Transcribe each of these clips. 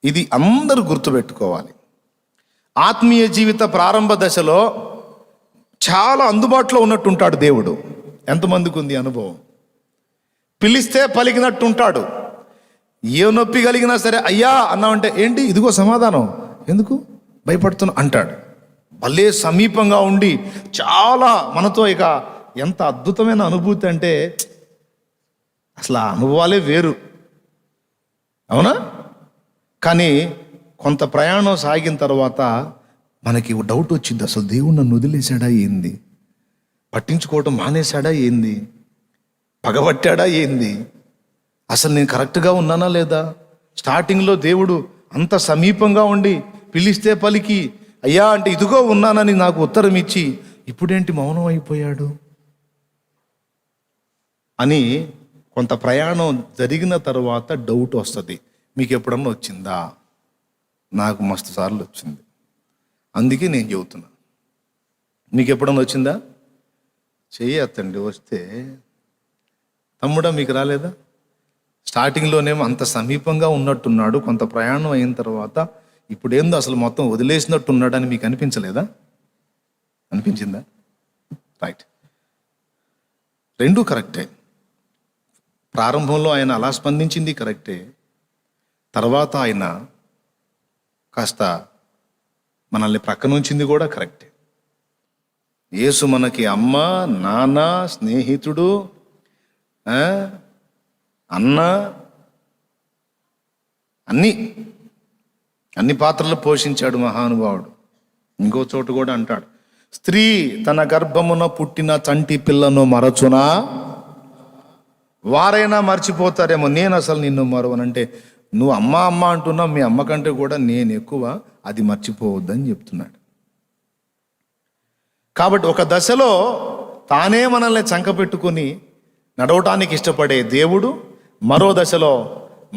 ఇది అందరూ గుర్తుపెట్టుకోవాలి. ఆత్మీయ జీవిత ప్రారంభ దశలో చాలా అందుబాటులో ఉన్నట్టు ఉంటాడు దేవుడు. ఎంతమందికి ఉంది అనుభవం? పిలిస్తే పలికినట్టు ఉంటాడు. ఏ నొప్పి కలిగినా సరే అయ్యా అన్నామంటే ఏంటి ఇదిగో సమాధానం, ఎందుకు భయపడుతున్నా అంటాడు. భలే సమీపంగా ఉండి చాలా మనతో ఇక ఎంత అద్భుతమైన అనుభూతి అంటే అసలు ఆ అనుభవాలే వేరు, అవునా? కానీ కొంత ప్రయాణం సాగిన తర్వాత మనకి డౌట్ వచ్చింది, అసలు దేవుడు నన్ను వదిలేశాడా ఏంది, పట్టించుకోవటం మానేశాడా ఏంది, పగబట్టాడా ఏంది, అసలు నేను కరెక్ట్గా ఉన్నానా లేదా? స్టార్టింగ్లో దేవుడు అంత సమీపంగా ఉండి పిలిస్తే పలికి అయ్యా అంటే ఇదిగో ఉన్నానని నాకు ఉత్తరం ఇచ్చి ఇప్పుడేంటి మౌనం అయిపోయాడు అని కొంత ప్రయాణం జరిగిన తర్వాత డౌట్ వస్తుంది. మీకు ఎప్పుడన్నా వచ్చిందా? నాకు మస్తు సార్లు వచ్చింది. అందుకే నేను చెబుతున్నా. మీకు ఎప్పుడన్నా వచ్చిందా? చెయ్యత్తండి. వస్తే తమ్ముడా మీకు రాలేదా? స్టార్టింగ్లోనేమో అంత సమీపంగా ఉన్నట్టున్నాడు, కొంత ప్రయాణం అయిన తర్వాత ఇప్పుడేందో అసలు మొత్తం వదిలేసినట్టున్నాడు అని మీకు అనిపించలేదా? అనిపించిందా? రైట్, రెండూ కరెక్టే. ప్రారంభంలో ఆయన అలా స్పందించింది కరెక్టే. తర్వాత ఆయన కాస్త మనల్ని ప్రక్కనుంచింది కూడా కరెక్టే. యేసు మనకి అమ్మ, నాన్న, స్నేహితుడు, అన్న, అన్ని పాత్రలు పోషించాడు మహానుభావుడు. ఇంకో చోటు కూడా అంటాడు, స్త్రీ తన గర్భమున పుట్టిన చంటి పిల్లను మరచునా, వారైనా మర్చిపోతారేమో, నేను అసలు నిన్ను మరవనంటే నువ్వు అమ్మ అమ్మ అంటున్నావు, మీ అమ్మ కంటే కూడా నేను ఎక్కువ, అది మర్చిపోవద్దని చెప్తున్నాడు. కాబట్టి ఒక దశలో తానే మనల్ని చంకపెట్టుకుని నడవటానికి ఇష్టపడే దేవుడు మరో దశలో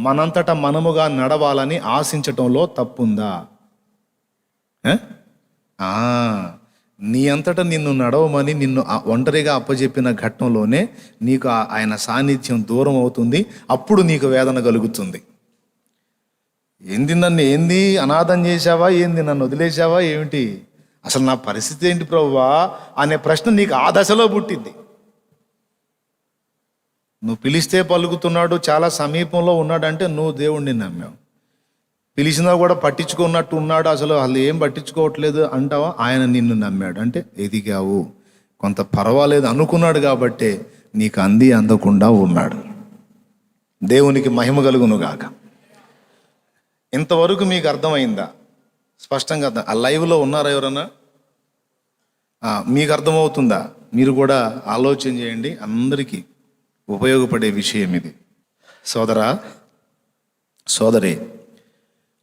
మనంతట మనముగా నడవాలని ఆశించటంలో తప్పుందా? నీ అంతటా నిన్ను నడవమని నిన్ను ఒంటరిగా అప్పచెప్పిన ఘట్టంలోనే నీకు ఆయన సాన్నిధ్యం దూరం అవుతుంది. అప్పుడు నీకు వేదన కలుగుతుంది. ఏంది అనాథం చేశావా, ఏంది నన్ను వదిలేశావా ఏమిటి, అసలు నా పరిస్థితి ఏంటి ప్రభువా అనే ప్రశ్న నీకు ఆ దశలో పుట్టింది. నువ్వు పిలిస్తే పలుకుతున్నాడు, చాలా సమీపంలో ఉన్నాడంటే నువ్వు దేవుణ్ణి నమ్మావు. పిలిచినా కూడా పట్టించుకున్నట్టు ఉన్నాడు, అసలు ఏం పట్టించుకోవట్లేదు అంటావా, ఆయన నిన్ను నమ్మాడు అంటే ఎదిగావు, కొంత పర్వాలేదు అనుకున్నాడు కాబట్టే నీకు అందకుండా ఉన్నాడు. దేవునికి మహిమ కలుగును గాక. ఇంతవరకు మీకు అర్థమైందా? స్పష్టంగా అర్థం. ఆ లైవ్లో ఉన్నారా ఎవరన్నా? మీకు అర్థమవుతుందా? మీరు కూడా ఆలోచన చేయండి. అందరికీ ఉపయోగపడే విషయం ఇది. సోదరా, సోదరి,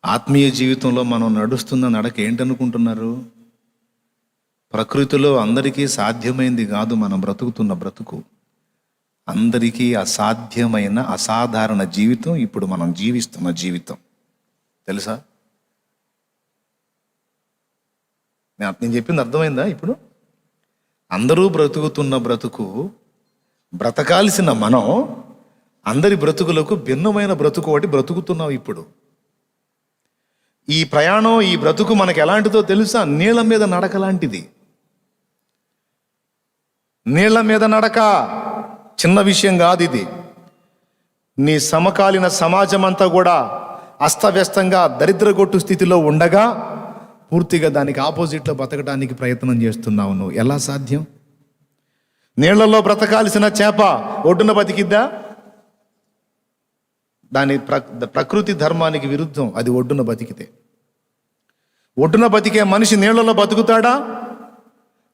ఆత్మీయ జీవితంలో మనం నడుస్తున్న నడక ఏంటనుకుంటున్నారు? ప్రకృతిలో అందరికీ సాధ్యమైంది కాదు మనం బ్రతుకుతున్న బ్రతుకు. అందరికీ అసాధ్యమైన అసాధారణ జీవితం ఇప్పుడు మనం జీవిస్తున్న జీవితం, తెలుసా? నేను చెప్పింది అర్థమైందా? ఇప్పుడు అందరూ బ్రతుకుతున్న బ్రతుకు, బ్రతకాల్సిన మనం అందరి బ్రతుకులకు భిన్నమైన బ్రతుకు ఒకటి బ్రతుకుతున్నాం ఇప్పుడు. ఈ ప్రయాణం, ఈ బ్రతుకు మనకు ఎలాంటిదో తెలుసా? నీళ్ళ మీద నడక లాంటిది. నీళ్ళ మీద నడక చిన్న విషయం కాదు ఇది. నీ సమకాలీన సమాజం అంతా కూడా అస్తవ్యస్తంగా దరిద్రగొట్టు స్థితిలో ఉండగా పూర్తిగా దానికి ఆపోజిట్లో బ్రతకడానికి ప్రయత్నం చేస్తున్నావు నువ్వు. ఎలా సాధ్యం? నీళ్లలో బ్రతకాల్సిన చేప ఒడ్డున బతికిద్దా? దాని ప్రకృతి ధర్మానికి విరుద్ధం అది ఒడ్డున బతికితే. ఒడ్డున బతికే మనిషి నీళ్లలో బతుకుతాడా?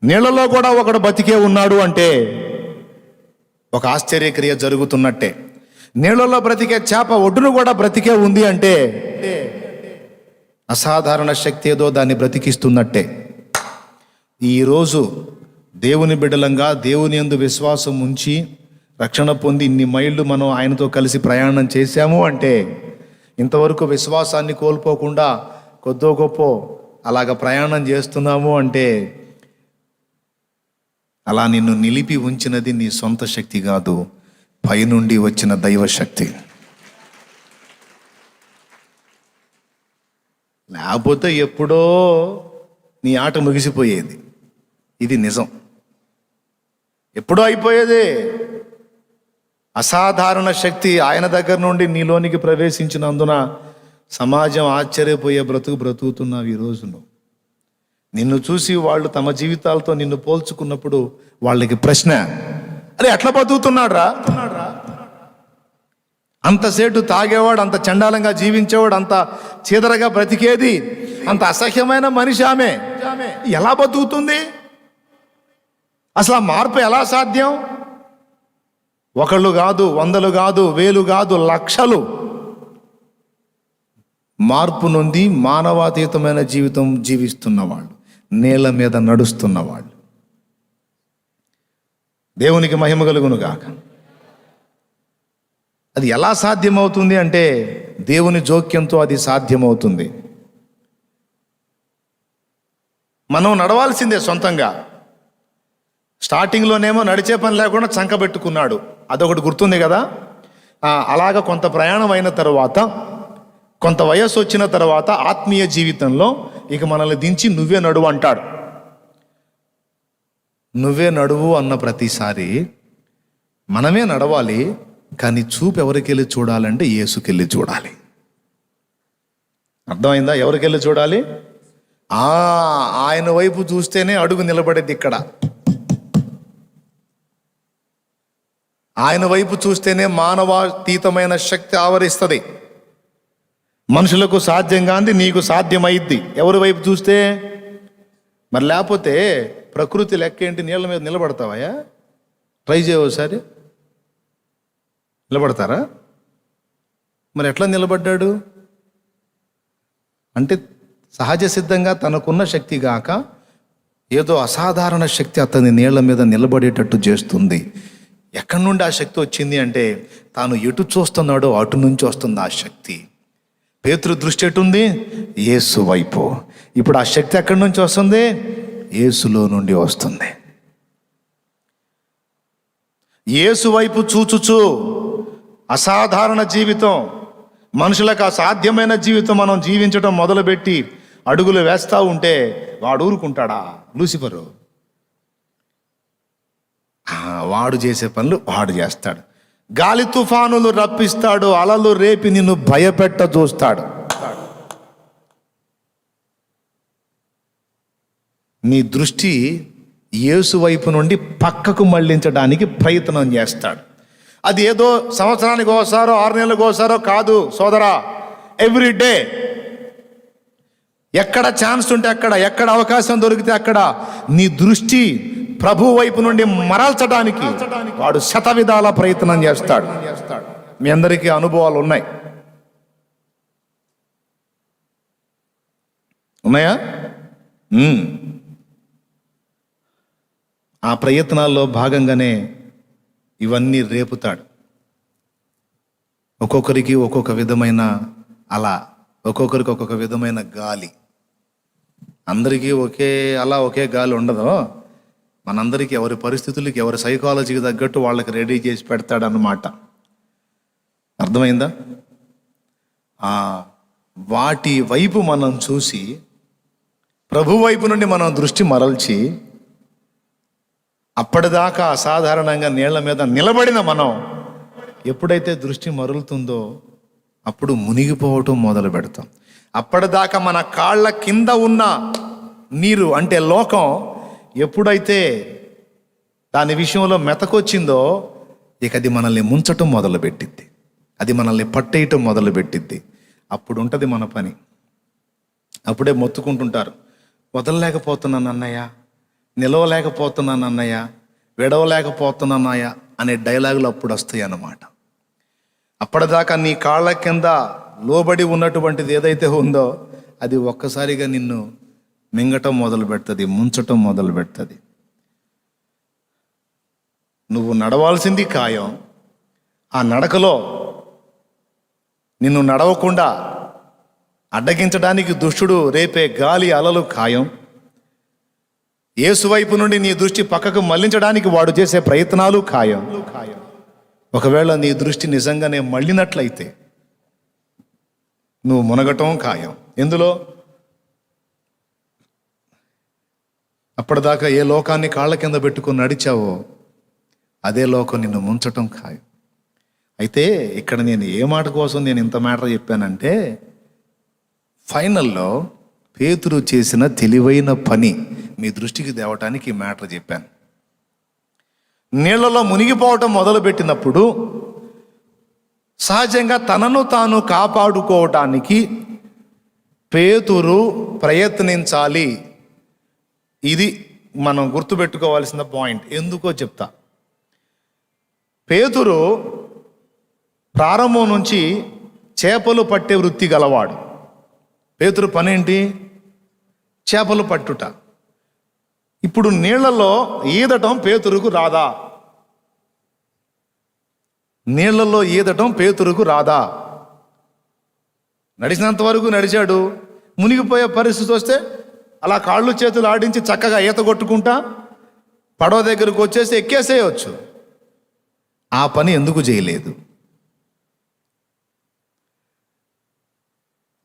నీళ్లలో కూడా ఒకడు బతికే ఉన్నాడు అంటే ఒక ఆశ్చర్యక్రియ జరుగుతున్నట్టే. నీళ్లలో బ్రతికే చేప ఒడ్డును కూడా బ్రతికే ఉంది అంటే అసాధారణ శక్తి ఏదో దాన్ని బ్రతికిస్తున్నట్టే. ఈరోజు దేవుని బిడ్డలంగా దేవుని యందు విశ్వాసం ఉంచి రక్షణ పొంది ఇన్ని మైళ్ళు మనం ఆయనతో కలిసి ప్రయాణం చేశాము అంటే, ఇంతవరకు విశ్వాసాన్ని కోల్పోకుండా కొద్దో గొప్ప అలాగ ప్రయాణం చేస్తున్నాము అంటే, అలా నిన్ను నిలిపి ఉంచినది నీ సొంత శక్తి కాదు, పైనుండి వచ్చిన దైవశక్తి. లేకపోతే ఎప్పుడో నీ ఆట ముగిసిపోయేది. ఇది నిజం, ఎప్పుడో అయిపోయేది. అసాధారణ శక్తి ఆయన దగ్గర నుండి నీలోనికి ప్రవేశించినందున సమాజం ఆశ్చర్యపోయే బ్రతుకుతున్నావు ఈ రోజును. నిన్ను చూసి వాళ్ళు తమ జీవితాలతో నిన్ను పోల్చుకున్నప్పుడు వాళ్ళకి ప్రశ్న, అరే ఎట్లా బతుకుతున్నాడు రా? అంతసేటు తాగేవాడు, అంత చండాలంగా జీవించేవాడు, అంత చీదరగా బ్రతికేది, అంత అసహ్యమైన మనిషి ఆమె ఎలా బతుకుతుంది? అసలు ఆ మార్పు ఎలా సాధ్యం? ఒకళ్ళు కాదు, వందలు కాదు, వేలు కాదు, లక్షలు మార్పు నొంది మానవాతీతమైన జీవితం జీవిస్తున్నవాళ్ళు, నేల మీద నడుస్తున్నవాళ్ళు. దేవునికి మహిమ కలుగును గాక. అది ఎలా సాధ్యమవుతుంది అంటే దేవుని జోక్యంతో అది సాధ్యమవుతుంది. మనం నడవాల్సిందే సొంతంగా. స్టార్టింగ్లోనేమో నడిచే పని లేకుండా చంకబెట్టుకున్నాడు, అదొకటి గుర్తుంది కదా. అలాగ కొంత ప్రయాణం అయిన తర్వాత, కొంత వయస్సు వచ్చిన తర్వాత ఆత్మీయ జీవితంలో ఇక మనల్ని దించి నువ్వే నడువు అంటాడు. నువ్వే నడువు అన్న ప్రతిసారి మనమే నడవాలి, కానీ చూపు ఎవరికెళ్ళి చూడాలంటే యేసుకెళ్ళి చూడాలి. అర్థమైందా? ఎవరికెళ్ళి చూడాలి? ఆయన వైపు చూస్తేనే అడుగు నిలబడేది ఇక్కడ. ఆయన వైపు చూస్తేనే మానవాతీతమైన శక్తి ఆవరిస్తుంది. మనుషులకు సాధ్యం కాంది నీకు సాధ్యమైద్ది ఎవరి వైపు చూస్తే. మరి లేకపోతే ప్రకృతి లెక్క ఏంటి? నీళ్ళ మీద నిలబడతావా? ట్రై చేయవోసారి. నిలబడతారా? మరి ఎట్లా నిలబడ్డాడు అంటే సహజ సిద్ధంగా తనకున్న శక్తి గాక ఏదో అసాధారణ శక్తి అతని నీళ్ల మీద నిలబడేటట్టు చేస్తుంది. ఎక్కడి నుండి ఆ శక్తి వచ్చింది అంటే తాను ఎటు చూస్తున్నాడో అటు నుంచి వస్తుంది ఆ శక్తి. పేతురు దృష్టి ఎటుంది? యేసు వైపు. ఇప్పుడు ఆ శక్తి ఎక్కడి నుంచి వస్తుంది? యేసులో నుండి వస్తుంది. యేసు వైపు చూచుచు అసాధారణ జీవితం, మనుషులకు అసాధ్యమైన జీవితం మనం జీవించడం మొదలుపెట్టి అడుగులు వేస్తూ ఉంటే వాడు ఊరుకుంటాడా? లూసిఫరు వాడు చేసే పనులు వాడు చేస్తాడు. గాలి తుఫానులు రప్పిస్తాడు, అలలు రేపి నిన్ను భయపెట్ట చూస్తాడు. నీ దృష్టి యేసు వైపు నుండి పక్కకు మళ్ళించడానికి ప్రయత్నం చేస్తాడు. అది ఏదో సంవత్సరానికి ఒకసారో 6 నెలలకు ఒకసారో కాదు సోదరా, ఎవ్రీడే. ఎక్కడ ఛాన్స్ ఉంటే అక్కడ, ఎక్కడ అవకాశం దొరికితే అక్కడ నీ దృష్టి ప్రభు వైపు నుండి మరల్చడానికి వాడు శతవిధాల ప్రయత్నం చేస్తాడు. మీ అందరికీ అనుభవాలు ఉన్నాయా? ఆ ప్రయత్నాల్లో భాగంగానే ఇవన్నీ రేపుతాడు. ఒక్కొక్కరికి ఒక్కొక్క విధమైన అలా, ఒక్కొక్కరికి ఒక్కొక్క విధమైన గాలి. అందరికీ ఒకే గాలి ఉండదు. మనందరికీ ఎవరి పరిస్థితులకి, ఎవరి సైకాలజీకి తగ్గట్టు వాళ్ళకి రెడీ చేసి పెడతాడు అన్నమాట. అర్థమైందా? వాటి వైపు మనం చూసి ప్రభు వైపు నుండి మనం దృష్టి మరల్చి అప్పటిదాకా అసాధారణంగా నీళ్ల మీద నిలబడిన మనం ఎప్పుడైతే దృష్టి మరులుతుందో అప్పుడు మునిగిపోవటం మొదలు పెడతాం. అప్పటిదాకా మన కాళ్ళ కింద ఉన్న నీరు అంటే లోకం ఎప్పుడైతే దాని విషయంలో మెతకొచ్చిందో ఇక అది మనల్ని ముంచటం మొదలుపెట్టిద్ది, అది మనల్ని పట్టేయటం మొదలుపెట్టిద్ది. అప్పుడు ఉంటుంది మన పని. అప్పుడే మొత్తుకుంటుంటారు, వదలలేకపోతున్నాను అన్నయ్య, నిలవలేకపోతున్నాను అన్నయ్య, విడవలేకపోతున్నానయ్య అనే డైలాగులు అప్పుడు వస్తాయి అన్నమాట. అప్పటిదాకా నీ కాళ్ళ కింద లోబడి ఉన్నటువంటిది ఏదైతే ఉందో అది ఒక్కసారిగా నిన్ను మింగటం మొదలు పెడుతుంది, ముంచటం మొదలు పెడుతుంది. నువ్వు నడవాల్సింది ఖాయం. ఆ నడకలో నిన్ను నడవకుండా అడ్డగించడానికి దుష్టుడు రేపే గాలి అలలు ఖాయం. యేసు వైపు నుండి నీ దృష్టి పక్కకు మళ్లించడానికి వాడు చేసే ప్రయత్నాలు ఖాయం. ఒకవేళ నీ దృష్టి నిజంగానే మళ్ళినట్లయితే నువ్వు మునగటం ఖాయం. ఎందులో? అప్పటిదాకా ఏ లోకాన్ని కాళ్ళ కింద పెట్టుకుని నడిచావో అదే లోకం నిన్ను ముంచటం ఖాయం. అయితే ఇక్కడ నేను ఏ మాట కోసం నేను ఇంత మ్యాటర్ చెప్పానంటే, ఫైనల్లో పేతురు చేసిన తెలివైన పని మీ దృష్టికి తేవటానికి ఈ మ్యాటర్ చెప్పాను. నీళ్లలో మునిగిపోవటం మొదలుపెట్టినప్పుడు సహజంగా తనను తాను కాపాడుకోవటానికి పేతురు ప్రయత్నించాలి. ఇది మనం గుర్తుపెట్టుకోవాల్సిన పాయింట్. ఎందుకో చెప్తా. పేతురు ప్రారంభం నుంచి చేపలు పట్టే వృత్తి గలవాడు. పేతురు పనేంటి? చేపలు పట్టుట. ఇప్పుడు నీళ్లలో ఈదటం పేతురుకు రాదా? నీళ్లలో ఈదటం పేతురుకు రాదా? నడిచినంత వరకు నడిచాడు. మునిగిపోయే పరిస్థితి వస్తే అలా కాళ్ళు చేతులు ఆడించి చక్కగా ఈత కొట్టుకుంటా పడవ దగ్గరకు వచ్చేసి ఎక్కేసేయచ్చు. ఆ పని ఎందుకు చేయలేదు?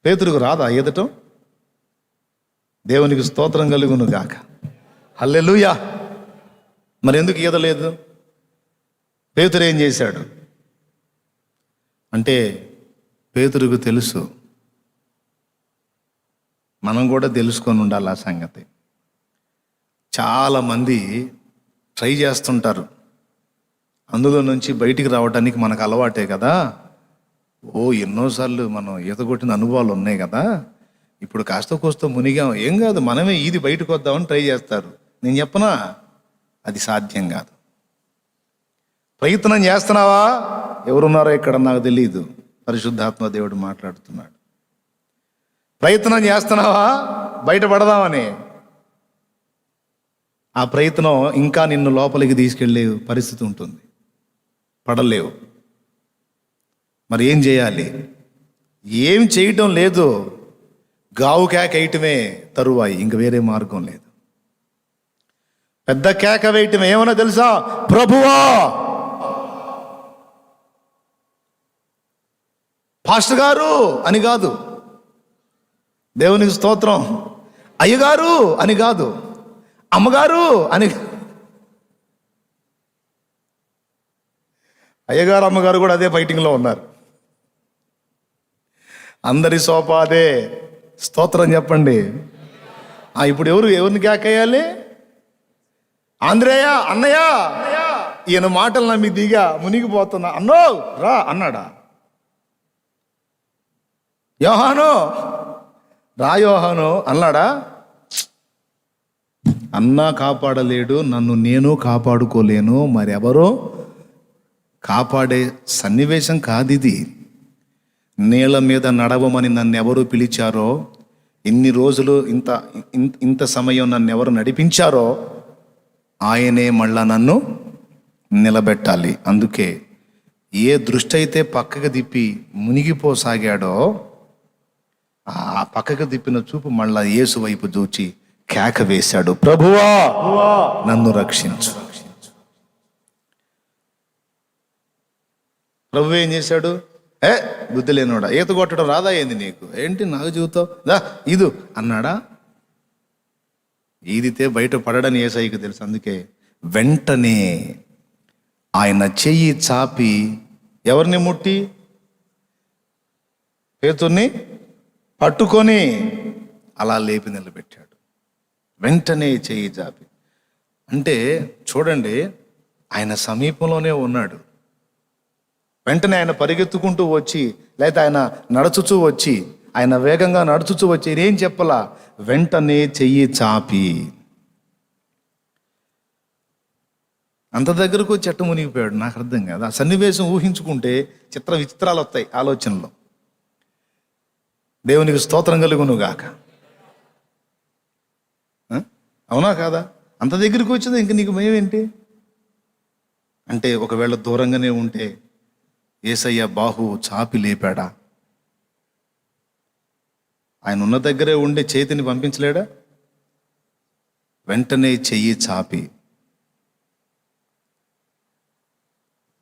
పేతురుకు రాదా ఈదటం? దేవునికి స్తోత్రం కలుగును గాక. హల్లెలూయా. మరి ఎందుకు ఈదలేదు? పేతురు ఏం చేశాడు అంటే, పేతురుకు తెలుసు, మనం కూడా తెలుసుకొని ఉండాలి ఆ సంగతి. చాలామంది ట్రై చేస్తుంటారు, అందులో నుంచి బయటికి రావడానికి మనకు అలవాటే కదా. ఎన్నోసార్లు మనం ఈత కొట్టిన అనుభవాలు ఉన్నాయి కదా, ఇప్పుడు కాస్త కోస్త మునిగాం, ఏం కాదు, మనమే ఈది బయటకు వద్దామని ట్రై చేస్తారు. నేను చెప్పనా, అది సాధ్యం కాదు. ప్రయత్నం చేస్తున్నావా? ఎవరున్నారో ఇక్కడ నాకు తెలియదు, పరిశుద్ధాత్మ దేవుడు మాట్లాడుతున్నాడు. ప్రయత్నం చేస్తున్నావా బయటపడదామని? ఆ ప్రయత్నం ఇంకా నిన్ను లోపలికి తీసుకెళ్ళే పరిస్థితి ఉంటుంది, పడలేవు. మరి ఏం చేయాలి? ఏం చేయటం లేదు, గావు కేక వేయటమే తరువాయి, ఇంక వేరే మార్గం లేదు. పెద్ద కేక వేయటం ఏమన్నా తెలుసా? ప్రభువా, పాస్టర్ గారు అని కాదు, దేవునికి స్తోత్రం, అయ్యగారు అని కాదు, అమ్మగారు అని. అయ్యగారు అమ్మగారు కూడా అదే ఫైటింగ్లో ఉన్నారు. అందరి సోప అదే. స్తోత్రం చెప్పండి. ఇప్పుడు ఎవరిని కేకేయాలి? ఆంధ్రేయ, అన్నయ్య, ఈయన మాటలు నమ్మి దిగా మునిగిపోతున్నా, అన్నో రా అన్నాడా? యోహాను రా, యోహాను అన్నాడా? అన్నా కాపాడలేడు, నన్ను నేను కాపాడుకోలేను, మరెవరో కాపాడే సన్నివేశం కాదిది. నీళ్ళ మీద నడవమని నన్ను ఎవరు పిలిచారో, ఇన్ని రోజులు ఇంత సమయం నన్ను ఎవరు నడిపించారో ఆయనే మళ్ళా నన్ను నిలబెట్టాలి. అందుకే ఏ దృష్టి అయితే పక్కకు తిప్పి మునిగిపోసాగాడో, ఆ పక్కకు తిప్పిన చూపు మళ్ళా యేసు వైపు చూచి కేక వేశాడు, ప్రభువా నన్ను రక్షించు. ప్రభు ఏం చేశాడు? బుద్ధి లేనోడా, ఈత కొట్టడం రాదా ఏంది నీకు? ఏంటి నాకు చెబుతావు, దా ఈదు అన్నాడా? ఈదితే బయట పడడని యేసయ్యకి తెలుసు. అందుకే వెంటనే ఆయన చెయ్యి చాపి ఎవరిని ముట్టి? పేతుర్ని పట్టుకొని అలా లేపి నిలబెట్టాడు. వెంటనే చెయ్యి చాపి. అంటే చూడండి, ఆయన సమీపంలోనే ఉన్నాడు. వెంటనే ఆయన పరిగెత్తుకుంటూ వచ్చి, లేకపోతే ఆయన నడుచుచూ వచ్చి, ఆయన వేగంగా నడుచుచూ వచ్చి ఏం చెప్పలా, వెంటనే చెయ్యి చాపి అంత దగ్గరకు వచ్చి చెట్టు మునిగిపోయాడు. నాకు అర్థం కాదు. ఆ సన్నివేశం ఊహించుకుంటే చిత్ర విచిత్రాలు వస్తాయి ఆలోచనలో. దేవునికి స్తోత్రం కలుగును గాక. అవునా కాదా? అంత దగ్గరికి వచ్చింది, ఇంక నీకు భయమేంటి? అంటే ఒకవేళ దూరంగానే ఉంటే యేసయ్య బాహు చాపి లేపాడా? ఆయన ఉన్న దగ్గరే ఉండి చేతిని పంపించలేడా? వెంటనే చెయ్యి చాపి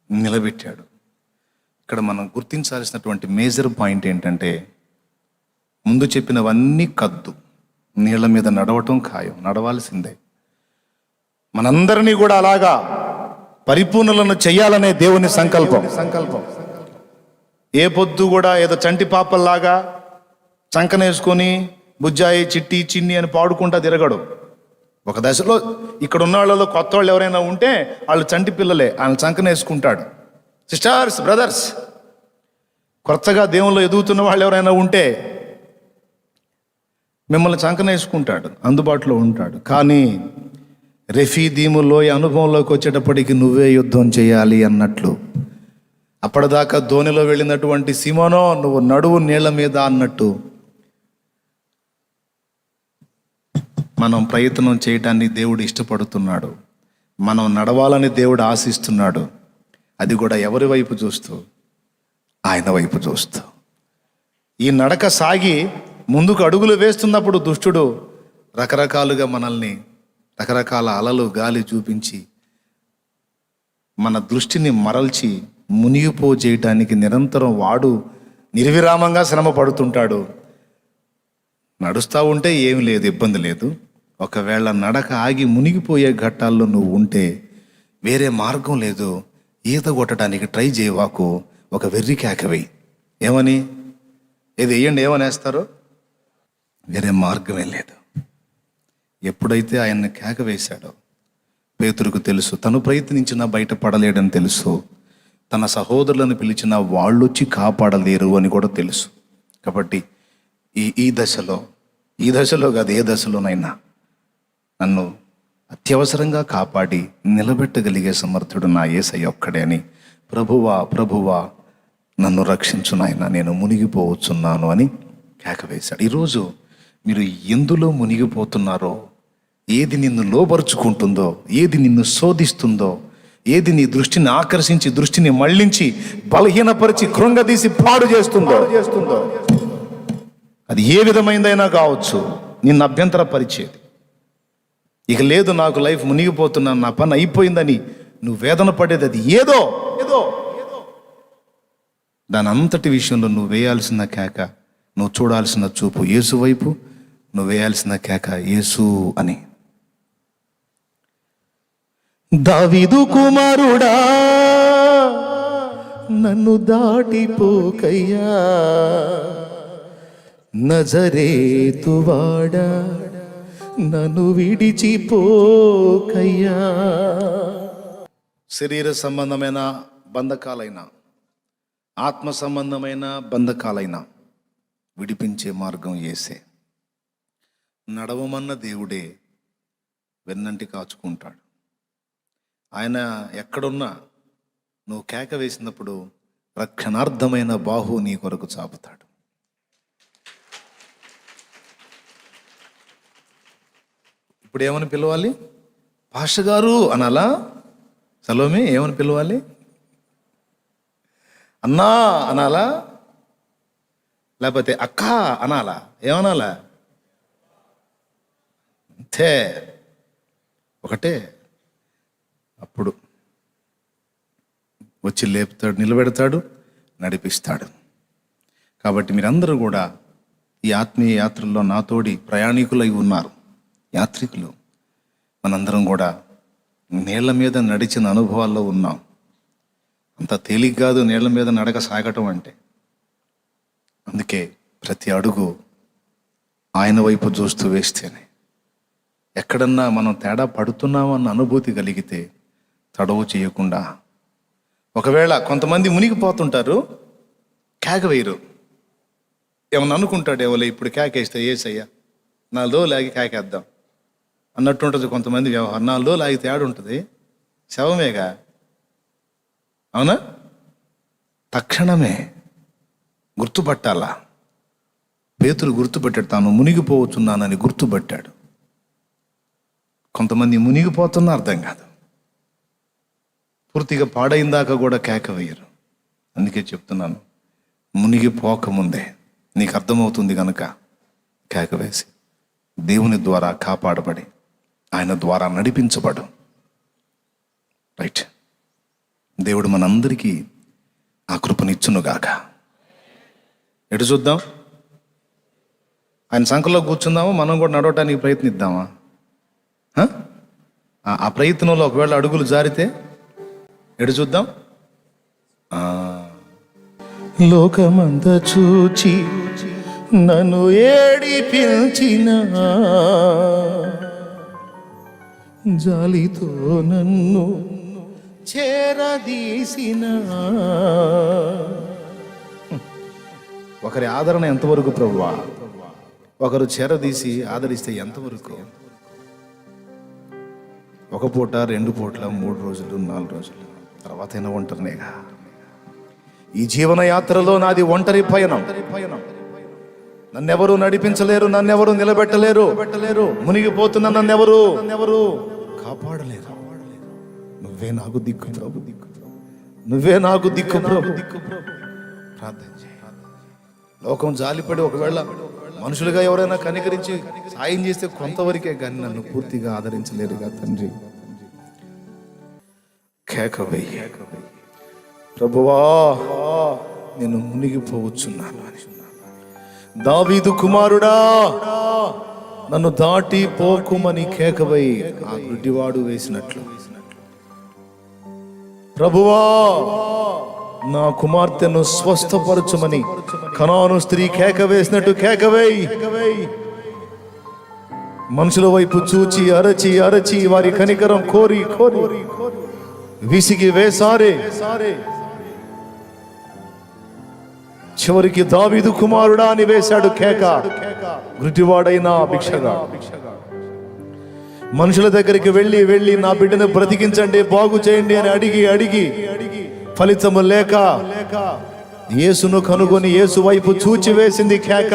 నిలబెట్టాడు. ఇక్కడ మనం గుర్తించాల్సినటువంటి మేజర్ పాయింట్ ఏంటంటే, ముందు చెప్పినవన్నీ కద్దు, నీళ్ల మీద నడవటం ఖాయం, నడవాల్సిందే. మనందరినీ కూడా అలాగా పరిపూర్ణులను చెయ్యాలనే దేవుని సంకల్పం. ఏ పొద్దు కూడా ఏదో చంటి పాపల్లాగా చంకనేసుకొని బుజ్జాయి చిట్టి చిన్ని అని పాడుకుంటా తిరగడు. ఒక దశలో ఇక్కడ ఉన్న వాళ్ళలో కొత్త వాళ్ళు ఎవరైనా ఉంటే వాళ్ళు చంటి పిల్లలే, వాళ్ళని చంకనేసుకుంటాడు. సిస్టర్స్, బ్రదర్స్, కొత్తగా దేవుళ్ళు ఎదుగుతున్న వాళ్ళు ఎవరైనా ఉంటే మిమ్మల్ని చంకనేసుకుంటాడు, అందుబాటులో ఉంటాడు. కానీ రెఫీదీములో ఈ అనుభవంలోకి వచ్చేటప్పటికి నువ్వే యుద్ధం చేయాలి అన్నట్లు, అప్పటిదాకా ధోనిలో వెళ్ళినటువంటి సిమోనో నువ్వు నడువు నీళ్ల మీద అన్నట్టు మనం ప్రయత్నం చేయటాన్ని దేవుడు ఇష్టపడుతున్నాడు. మనం నడవాలని దేవుడు ఆశిస్తున్నాడు. అది కూడా ఎవరి వైపు చూస్తూ? ఆయన వైపు చూస్తూ. ఈ నడక సాగి ముందుకు అడుగులు వేస్తున్నప్పుడు దుష్టుడు రకరకాలుగా మనల్ని రకరకాల అలలు గాలి చూపించి మన దృష్టిని మరల్చి మునిగిపో చేయటానికి నిరంతరం వాడు నిర్విరామంగా శ్రమ పడుతుంటాడు. నడుస్తూ ఉంటే ఏమి లేదు, ఇబ్బంది లేదు. ఒకవేళ నడక ఆగి మునిగిపోయే ఘట్టాల్లో నువ్వు ఉంటే వేరే మార్గం లేదు, ఈత కొట్టడానికి ట్రై చేయవాకు, ఒక వెర్రి కేకవి. ఏమని? ఇది వేయండి, ఏమనేస్తారు? వేరే మార్గమే లేదు. ఎప్పుడైతే ఆయన్ని కేక వేశాడో పేతురుకు తెలుసు, తను ప్రయత్నించినా బయటపడలేడని తెలుసు, తన సహోదరులను పిలిచిన వాళ్ళొచ్చి కాపాడలేరు అని కూడా తెలుసు. కాబట్టి ఈ దశలో కాదు, ఏ దశలోనైనా నన్ను అత్యవసరంగా కాపాడి నిలబెట్టగలిగే సమర్థుడు నా యేసయ్య ఒక్కడే అని, ప్రభువా నన్ను రక్షించు నాయనా, నేను మునిగిపోవచ్చున్నాను అని కేకవేశాడు. ఈరోజు మీరు ఎందులో మునిగిపోతున్నారో, ఏది నిన్ను లోబరుచుకుంటుందో, ఏది నిన్ను శోధిస్తుందో, ఏది నీ దృష్టిని ఆకర్షించి దృష్టిని మళ్లించి బలహీనపరిచి కృంగదీసి పాడు చేస్తుందో, అది ఏ విధమైందైనా కావచ్చు, నిన్ను అభ్యంతరపరిచేది. ఇక లేదు, నాకు లైఫ్ మునిగిపోతున్నాను, నా పని అయిపోయిందని నువ్వు వేదన పడేది అది ఏదో దాని అంతటి విషయంలో నువ్వు వేయాల్సిన కేక, నువ్వు చూడాల్సిన చూపు యేసు వైపు, నువ్వు వేయాల్సిన కేక యేసు అని. దావీదు కుమారుడా నన్ను దాటిపోకయ్యా, నజరేతువాడా నన్ను విడిచిపోకయ్యా. శరీర సంబంధమైన బంధకాలైన, ఆత్మ సంబంధమైన బంధకాలైన విడిపించే మార్గం యేసే. నడవమన్న దేవుడే వెన్నంటి కాచుకుంటాడు. ఆయన ఎక్కడున్నా నువ్వు కేక వేసినప్పుడు రక్షణార్థమైన బాహు నీ కొరకు చాపుతాడు. ఇప్పుడు ఏమని పిలవాలి? పాస్టర్ గారు అనాలా? సలోమి ఏమని పిలవాలి? అన్నా అనాలా? లేకపోతే అక్క అనాలా? ఏమనాలా? అంతే, ఒకటే. అప్పుడు వచ్చి లేపుతాడు, నిలబెడతాడు, నడిపిస్తాడు. కాబట్టి మీరందరూ కూడా ఈ ఆత్మీయ యాత్రల్లో నాతోడి ప్రయాణికులై ఉన్నారు, యాత్రికులు. మనందరం కూడా నీళ్ల మీద నడిచిన అనుభవాల్లో ఉన్నాం. అంత తేలిక కాదు నీళ్ల మీద నడక సాగటం అంటే. అందుకే ప్రతి అడుగు ఆయన వైపు చూస్తూ వేస్తేనే, ఎక్కడన్నా మనం తేడా పడుతున్నామన్న అనుభూతి కలిగితే తడవు చేయకుండా. ఒకవేళ కొంతమంది మునిగిపోతుంటారు, కేక వేయరు. ఏమన్నా అనుకుంటాడు, ఎవరు ఇప్పుడు కేకేస్తే ఏసయ్యా 4 రోజులు ఆగి కేకేద్దాం అన్నట్టు ఉంటుంది కొంతమంది వ్యవహారం. 4 రోజులు ఆగి తేడా ఉంటుంది, శవమేగా, అవునా? తక్షణమే గుర్తుపట్టాలా. పేతురు గుర్తుపెట్టాడు, తాను మునిగిపోవచ్చున్నానని గుర్తుపట్టాడు. కొంతమంది మునిగిపోతున్నా అర్థం కాదు, పూర్తిగా పాడైందాకా కూడా కేక వేయరు. అందుకే చెప్తున్నాను, మునిగిపోకముందే నీకు అర్థమవుతుంది కనుక కేక వేసి దేవుని ద్వారా కాపాడబడి ఆయన ద్వారా నడిపించబడు. రైట్. దేవుడు మనందరికీ ఆ కృపనిచ్చునుగాక. ఎటు చూద్దాం? ఆయన సంఖలో కూర్చుందామా? మనం కూడా నడవటానికి ప్రయత్నిద్దామా? ఆ ప్రయత్నంలో ఒకవేళ అడుగులు జారితే ఎడు చూద్దాం. లోకమంత చూచి నన్ను ఏడిపించిన జాలితో నన్ను చేరదీసిన. ఒకరి ఆదరణ ఎంతవరకు ప్రభువా? ఒకరు చేరదీసి ఆదరిస్తే ఎంతవరకు? ఒక పూట, 2 పూట్ల, 3 రోజులు, 4 రోజులు తర్వాత అయినా ఒంటరినేగా. ఈ జీవన యాత్రలో నాది ఒంటరి పయనం. నన్నెవరు నడిపించలేరు, నన్నెవరు నిలబెట్టలేరు. మునిగిపోతున్నా నన్నెవరు కాపాడలేరు. నువ్వే నాకు దిక్కు ప్రభు, నువ్వే నాకు దిక్కు ప్రభు. ప్రార్థన చేయి. లోకం జాలిపడి ఒకవేళ మనుషులుగా ఎవరైనా కనికరించి సాయం చేస్తే కొంతవరకే కానీ నన్ను పూర్తిగా ఆదరించలేరుగా తండ్రి. కేకవై ప్రభువా, నేను మునిగిపోవచ్చున్నాను. దావీదు కుమారుడా, నన్ను దాటి పోకుమని కేకవై ఆ గుడ్డివాడు వేసినట్లు, ప్రభువా నా కుమార్తెను స్వస్థపరచుమని కనాను స్త్రీ కేక వేసినట్టు కేకవై మనుషుల వైపు చూచి అరచి అరచి వారి కనికరం కోరి కోరి విసిగి వేసారే. చివరికి దావీదు కుమారుడా అని వేశాడు కేక. గుడ్డివాడైనా భిక్షగా మనుషుల దగ్గరికి వెళ్ళి వెళ్ళి నా బిడ్డను బ్రతికించండి, బాగు చేయండి అని అడిగి అడిగి ఫలితము లేక యేసును కనుగొని యేసు వైపు చూచి వేసింది కేక.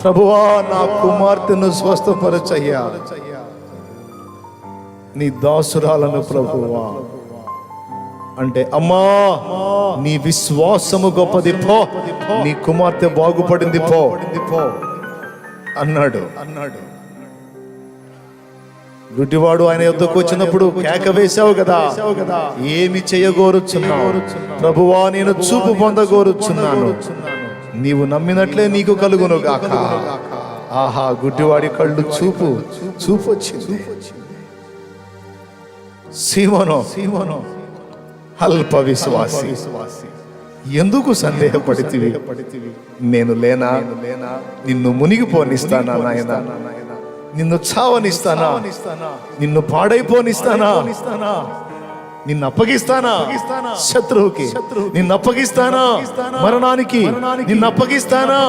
ప్రభువా నా కుమార్తెను స్వస్థపరచయ్యా, నీ దాసురాలను ప్రభువా అంటే, అమ్మా నీ విశ్వాసము గొప్పది పో, నీ కుమార్తె బాగుపడింది పో అన్నాడు. గుడ్డివాడు ఆయన యొద్దకు వచ్చినప్పుడు కేక వేశావు కదా, ఏమి చేయగోరుచున్నావు? ప్రభువా నేను చూపు పొందగోరుచున్నాను, నీవు నమ్మినట్లే నీకు కలుగును గాక. ఆహా, గుడ్డివాడి కళ్ళు చూపు వచ్చింది. సీమోను అల్ప విశ్వాసి, ఎందుకు సందేహపడితివి? నేను లేనా? నిన్ను మునిగిపోనిస్తానా నాయనా? నిన్ను చావనిస్తానా? నిన్ను పాడైపోనిస్తానా? నిన్ను అప్పగిస్తానా శత్రువుకి? నిన్ను అప్పగిస్తానా మరణానికి? నిన్ను అప్పగిస్తానా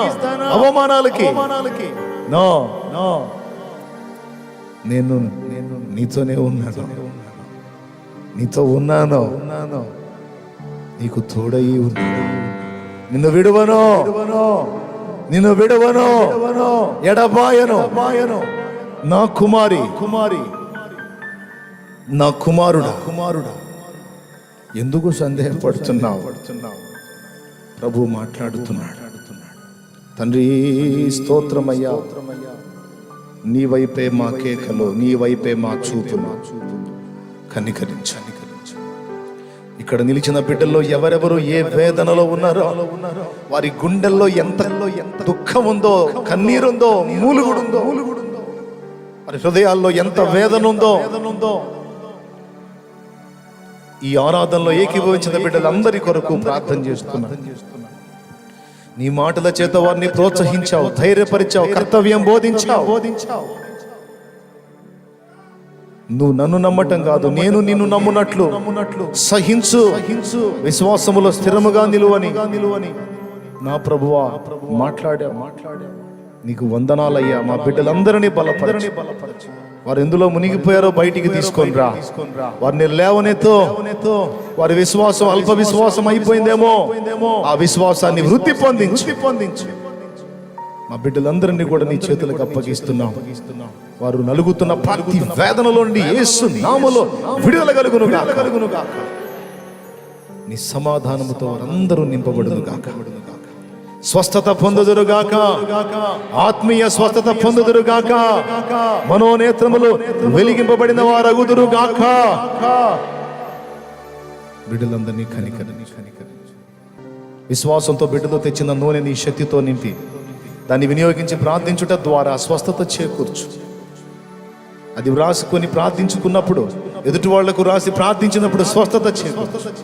అవమానాలకి? నో, నేను నీతోనే ఉన్నాను, నీతో ఉన్నాను, నీకు తోడయి ఉన్నాను. నిన్ను విడువను, ఎడబాయను. నా కుమారి, నా కుమారుడా, ఎందుకు సందేహపడుతున్నావు? ప్రభు మాట్లాడుతున్నాడు. తండ్రి స్తోత్రమయ్యా, నీ వైపే మా కేకలు, నీ వైపే మా చూపులు, కనికరించు. ఇక్కడ నిలిచిన బిడ్డల్లో ఎవరెవరు ఏ వేదనలో ఉన్నారో, వారి గుండెల్లో ఎంత దుఃఖం ఉందో, కన్నీరుందో, మూలుగుడుందో, వారి హృదయాల్లో ఎంత వేదన ఉందో, ఈ ఆరాధనలో ఏకీభవించిన బిడ్డలందరి కొరకు ప్రార్థన చేస్తున్నాను. నీ మాటల చేత వారిని ప్రోత్సహించావు, ధైర్యపరిచావు, కర్తవ్యం బోధించావు. నువ్వు నన్ను నమ్మటం కాదు, నేను నిన్ను నమ్మునట్లు సహించు, విశ్వాసములో స్థిరముగా నిలువని నా ప్రభువా మాట్లాడా. నీకు వందనాలయ్యా. మా బిడ్డలందరినీ బలపరచు. వారు ఎందులో మునిగిపోయారో బయటికి తీసుకొని రా. వారిని లేవనెత్తో. వారి విశ్వాసం అల్ప విశ్వాసం అయిపోయిందేమో, ఆ విశ్వాసాన్ని వృద్ధి పొందించు. మా బిడ్డలందరినీ కూడా నీ చేతులకు అప్పగిస్తున్నాం. వారు నలుగుతున్న ప్రతి వేదనలో నుండి యేసు నామములో విడుదల కలుగును గాక. నీ సమాధానముతో వారందరూ నింపబడును గాక. స్వస్థత పొందుదురు గాక, ఆత్మీయ స్వస్థత పొందుదురు గాక, మనోనేత్రములు వెలిగింపబడిన వారగుదురు గాక. బిడ్డలందరినీ కనికరించు. విశ్వాసంతో బిడ్డతో తెచ్చిన నూనె నీ శక్తితో నింపి దాన్ని వినియోగించి ప్రార్థించుట ద్వారా స్వస్థత చేకూర్చు. అది వ్రాసుకొని ప్రార్థించుకున్నప్పుడు, ఎదుటి వాళ్లకు రాసి ప్రార్థించినప్పుడు స్వస్థత చేకూరుతుంది.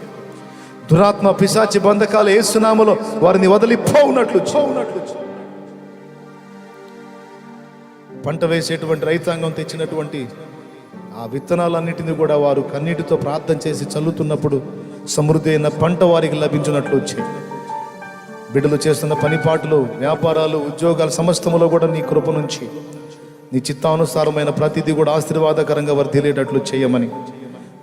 దురాత్మ పిశాచి బంధకాలు యేసు నామములో వారిని వదిలిపోవునట్లు పంట వేసేటువంటి రైతాంగం తెచ్చినటువంటి ఆ విత్తనాలన్నిటిని కూడా వారు కన్నీటితో ప్రార్థన చేసి చల్లుతున్నప్పుడు సమృద్ధి అయిన పంట వారికి లభించినట్లు వచ్చాయి. బిడ్డలు చేస్తున్న పనిపాట్లు, వ్యాపారాలు, ఉద్యోగాలు సమస్తములో కూడా నీ కృప నుంచి నీ చిత్తానుసారమైన ప్రతిదీ కూడా ఆశీర్వాదకరంగా వర్ధిల్లేటట్లు చేయమని,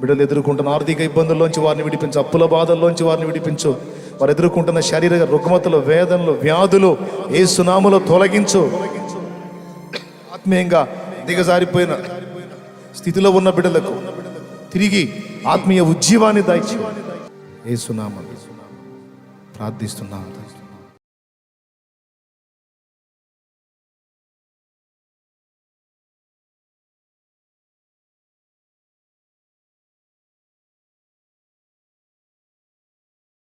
బిడ్డలు ఎదుర్కొంటున్న ఆర్థిక ఇబ్బందుల్లోంచి వారిని విడిపించు, అప్పుల బాధల్లోంచి వారిని విడిపించు, వారు ఎదుర్కొంటున్న శరీర రుగ్మతలు, వేదనలు, వ్యాధులు యేసు నామములో తొలగించు. ఆత్మీయంగా దిగజారిపోయిన స్థితిలో ఉన్న బిడ్డలకు తిరిగి ఆత్మీయ ఉజ్జీవాన్ని దయచేయమని యేసు నామములో ప్రార్థిస్తున్నాను.